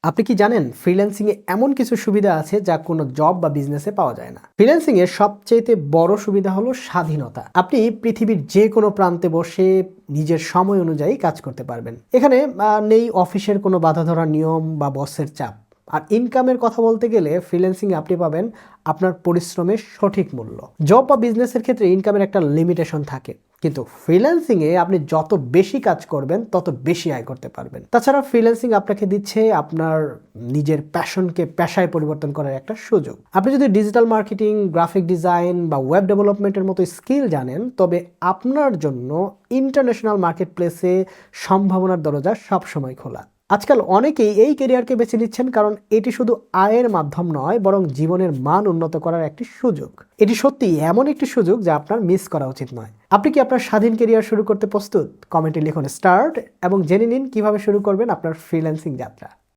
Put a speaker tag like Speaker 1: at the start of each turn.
Speaker 1: আপনি কি জানেন ফ্রিল্যান্সিং এ এমন কিছু সুবিধা আছে যা কোনো জব বা বিজনেসে পাওয়া যায় না। ফ্রিল্যান্সিং এর সবচেয়ে বড় সুবিধা হলো স্বাধীনতা। আপনি পৃথিবীর যে কোনো প্রান্তে বসে নিজের সময় অনুযায়ী কাজ করতে পারবেন। এখানে নেই অফিসের কোনো বাধা ধরা নিয়ম বা বসের চাপ। আর ইনকামের কথা বলতে গেলে ফ্রিল্যান্সিং এ আপনি পাবেন আপনার পরিশ্রমের সঠিক মূল্য। জব বা বিজনেসের ক্ষেত্রে ইনকামের একটা লিমিটেশন থাকে, কিন্তু ফ্রিল্যান্সিং এ আপনি যত বেশি কাজ করবেন তত বেশি আয় করতে পারবেন। তাছাড়া ফ্রিল্যান্সিং আপনাকে দিচ্ছে আপনার নিজের প্যাশনকে পেশায় পরিবর্তন করার একটা সুযোগ। আপনি যদি ডিজিটাল মার্কেটিং, গ্রাফিক ডিজাইন বা ওয়েব ডেভেলপমেন্টের মতো স্কিল জানেন, তবে আপনার জন্য ইন্টারন্যাশনাল মার্কেট প্লেসে সম্ভাবনার দরজা সবসময় খোলা। আজকাল অনেকেই এই ক্যারিয়ারকে বেছে নিচ্ছেন কারণ এটি শুধু আয়ের মাধ্যম নয়, বরং জীবনের মান উন্নত করার একটি সুযোগ। এটি সত্যি এমন একটি সুযোগ যা আপনার মিস করা উচিত নয়। আপনি কি আপনার স্বাধীন ক্যারিয়ার শুরু করতে প্রস্তুত? কমেন্টে লিখুন স্টার্ট এবং জেনে নিন কিভাবে শুরু করবেন আপনার ফ্রিল্যান্সিং যাত্রা।